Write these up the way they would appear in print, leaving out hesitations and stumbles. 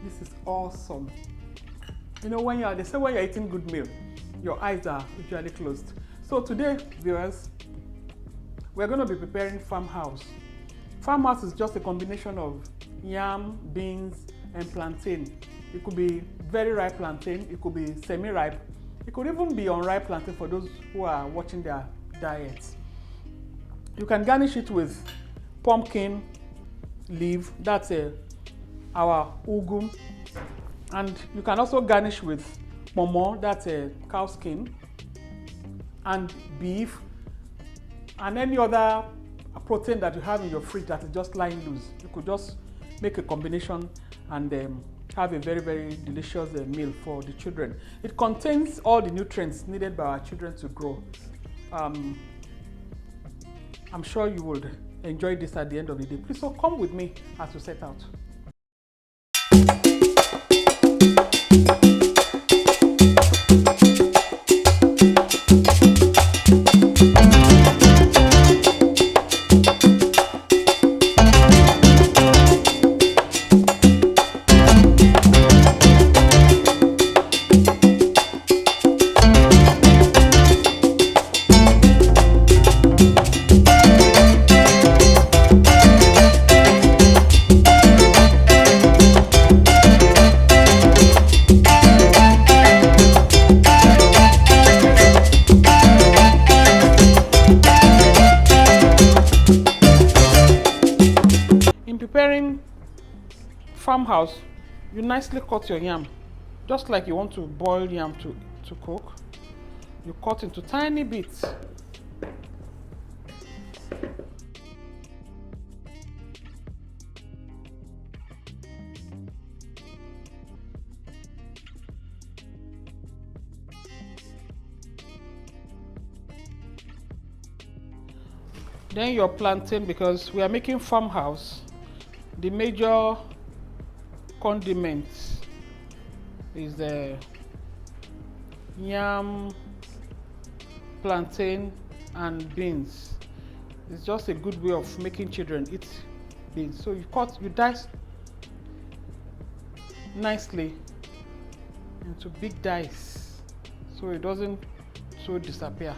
This is awesome. You know, they say when you're eating good meal, your eyes are usually closed. So today, viewers, we're going to be preparing farmhouse. Farmhouse is just a combination of yam, beans, and plantain. It could be very ripe plantain, it could be semi-ripe, it could even be unripe plantain for those who are watching their diets. You can garnish it with pumpkin leaf, that's our Ugwu, and you can also garnish with momo, that's a cow skin, and beef, and any other protein that you have in your fridge that is just lying loose. You could just make a combination and have a very, very delicious meal for the children. It contains all the nutrients needed by our children to grow. I'm sure you would enjoy this at the end of the day. Please so come with me as we set out. Preparing farmhouse, you nicely cut your yam, just like you want to boil yam to cook. You cut into tiny bits. Then your plantain, because we are making farmhouse, the major condiments is the yam, plantain, and beans. It's just a good way of making children eat beans. So you dice nicely into big dice so it doesn't disappear.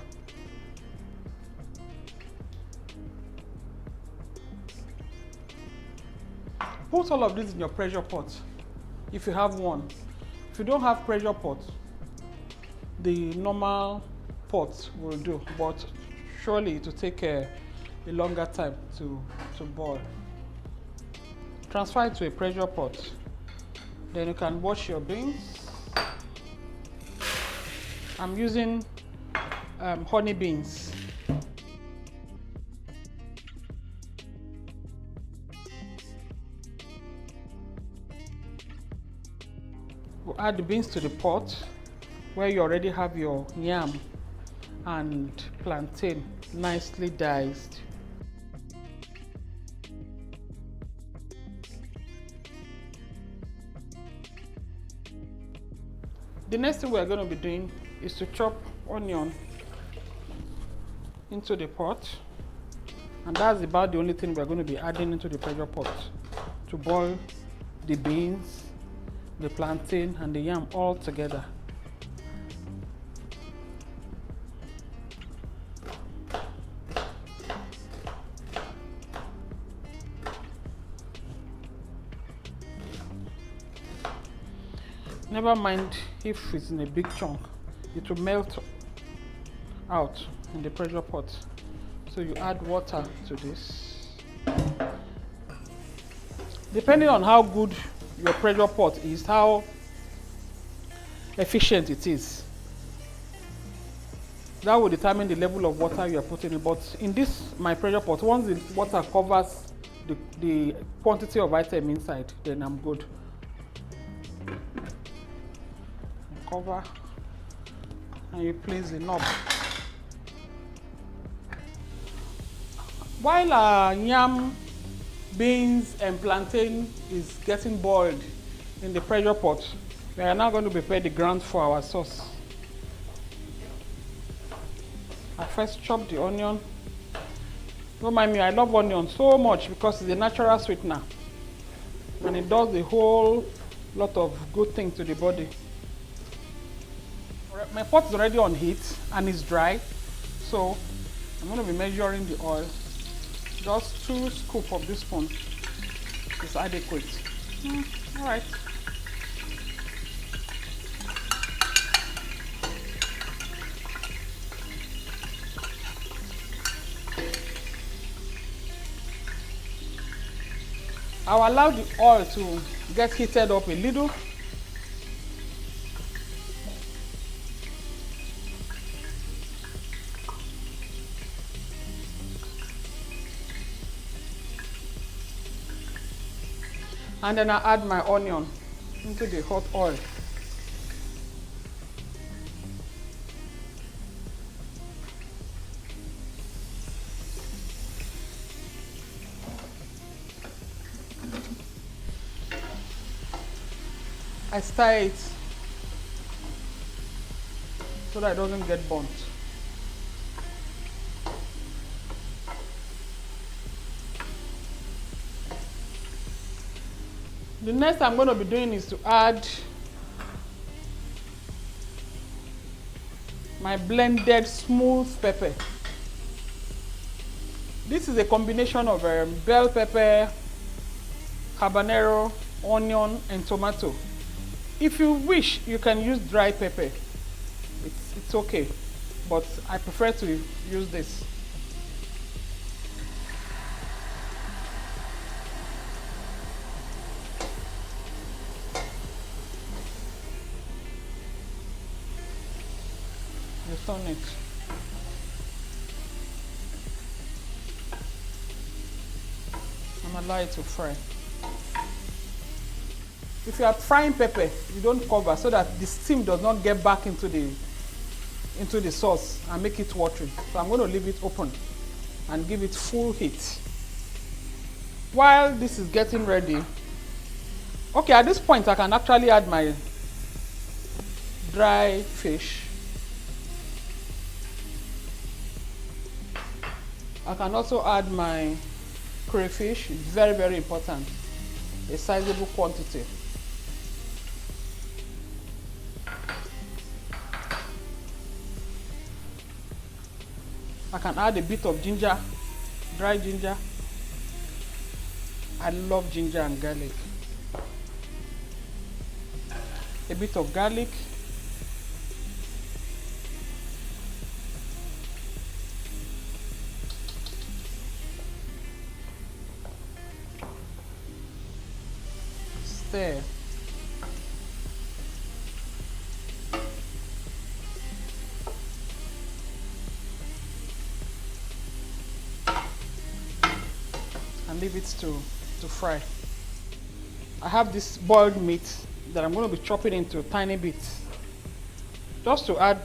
Put all of this in your pressure pot if you have one. If you don't have pressure pot, the normal pot will do, but surely it will take a longer time to boil. Transfer it to a pressure pot. Then you can wash your beans. I'm using honey beans. We'll add the beans to the pot where you already have your yam and plantain nicely diced. The next thing we're going to be doing is to chop onion into the pot, and that's about the only thing we're going to be adding into the pressure pot to boil the beans, the plantain, and the yam all together. Never mind if it's in a big chunk, it will melt out in the pressure pot. So you add water to this. Depending on how good your pressure pot is, how efficient it is, that will determine the level of water you are putting in. But in this, my pressure pot, once the water covers the quantity of item inside, then I'm good. Cover, and you place the knob. While our yam, beans, and plantain is getting boiled in the pressure pot, we are now going to prepare the ground for our sauce. I first chop the onion. Don't mind me, I love onion so much because it's a natural sweetener and it does the whole lot of good things to the body. My pot is already on heat and it's dry, so I'm going to be measuring the oil. Just 2 scoops of this spoon is adequate. All right. I'll allow the oil to get heated up a little. And then I add my onion into the hot oil. I stir it so that it doesn't get burnt. The next I'm going to be doing is to add my blended smooth pepper. This is a combination of bell pepper, habanero, onion, and tomato. If you wish, you can use dry pepper. It's okay, but I prefer to use this. Just on it. And allow it to fry. If you are frying pepper, you don't cover so that the steam does not get back into the sauce and make it watery. So I'm going to leave it open and give it full heat. While this is getting ready, okay, at this point I can actually add my dry fish. I can also add my crayfish. It's very, very important. A sizable quantity. I can add a bit of ginger, dry ginger. I love ginger and garlic. A bit of garlic. Stir. And leave it to fry. I have this boiled meat that I'm going to be chopping into tiny bits, just to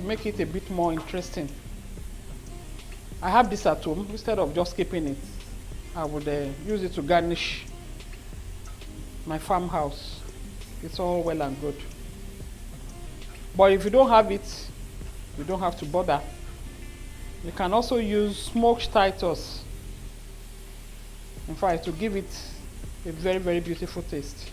make it a bit more interesting. I have this at home. Instead of just keeping it, I would use it to garnish my farmhouse. It's all well and good. But if you don't have it, you don't have to bother. You can also use smoked Titus. In fact, to give it a very, very beautiful taste.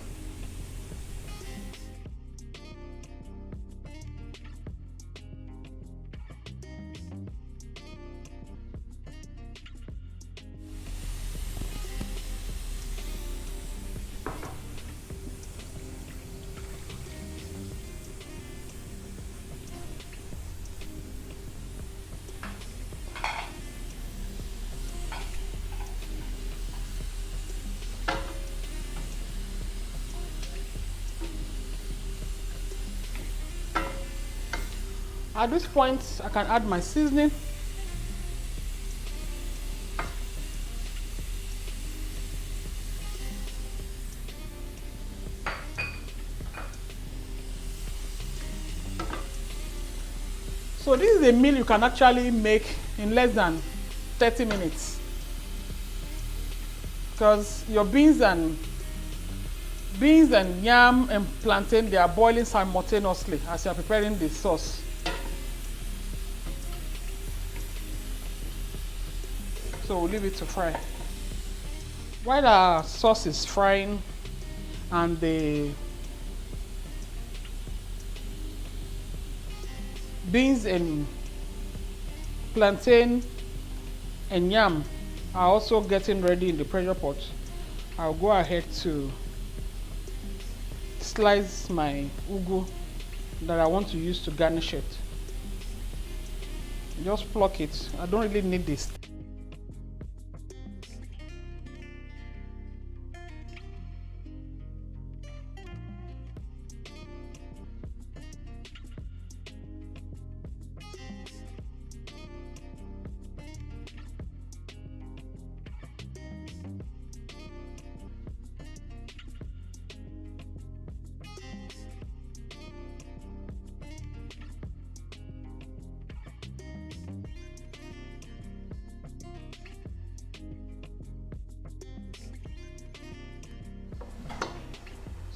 At this point, I can add my seasoning. So this is a meal you can actually make in less than 30 minutes. Because your beans and yam and plantain, they are boiling simultaneously as you are preparing the sauce. So we'll leave it to fry. While our sauce is frying, and the beans and plantain and yam are also getting ready in the pressure pot, I'll go ahead to slice my ugu that I want to use to garnish it. Just pluck it. I don't really need this.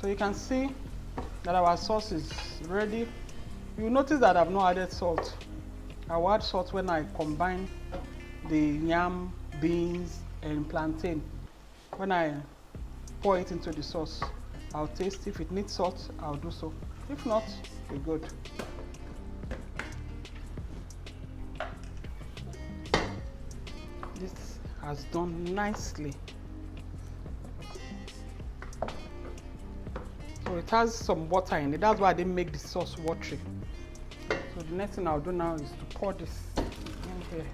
So you can see that our sauce is ready. You notice that I've not added salt. I will add salt when I combine the yam, beans and plantain. When I pour it into the sauce, I'll taste. If it needs salt, I'll do so. If not, we're good. This has done nicely. So it has some water in it. That's why I didn't make the sauce watery. So the next thing I'll do now is to pour this in here.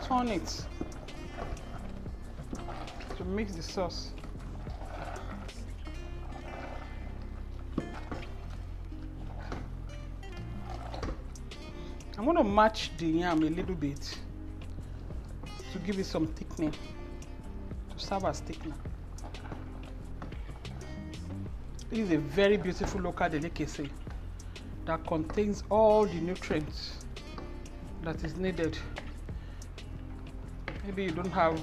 Turn it to mix the sauce. I'm going to match the yam a little bit to give it some thickening, to serve as thickener. This is a very beautiful local delicacy that contains all the nutrients that is needed. Maybe you don't have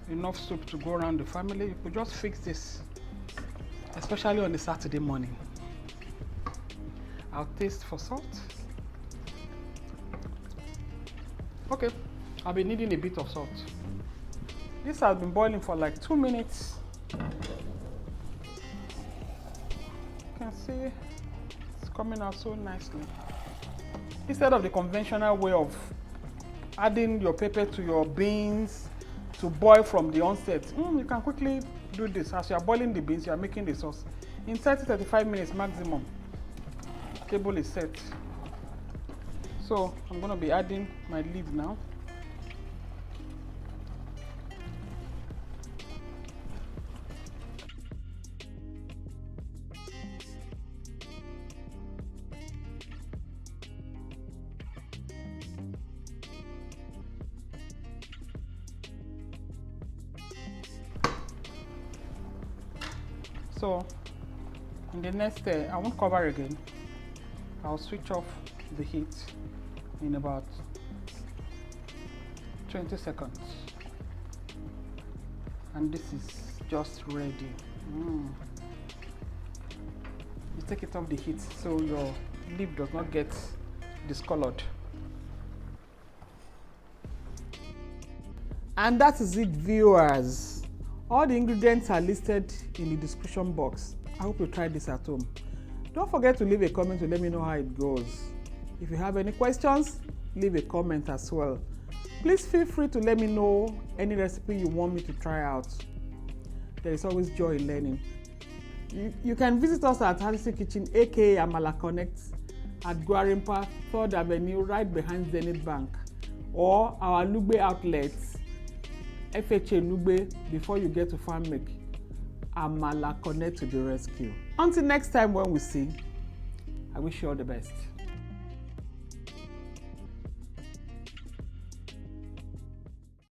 enough soup to go around the family, you could just fix this, especially on a Saturday morning. I'll taste for salt. Okay, I'll be needing a bit of salt. This has been boiling for like 2 minutes. You can see it's coming out so nicely. Instead of the conventional way of adding your pepper to your beans to boil from the onset, you can quickly do this. As you are boiling the beans, you are making the sauce. In 30-35 minutes maximum, the table is set. So I'm going to be adding my lid now. So in the next, I won't cover again. I'll switch off the heat in about 20 seconds. And this is just ready. You take it off the heat so your leaf does not get discolored. And that is it, viewers. All the ingredients are listed in the description box. I hope you try this at home. Don't forget to leave a comment to let me know how it goes. If you have any questions, leave a comment as well. Please feel free to let me know any recipe you want me to try out. There is always joy in learning. You can visit us at Heartitude Kitchen, aka Amala Connect, at Gwarimpa, 3rd Avenue, right behind Zenith Bank, or our Lugbe outlets, FHA Lugbe, before you get to Farmhouse. Amala Connect to the rescue. Until next time when we see, I wish you all the best.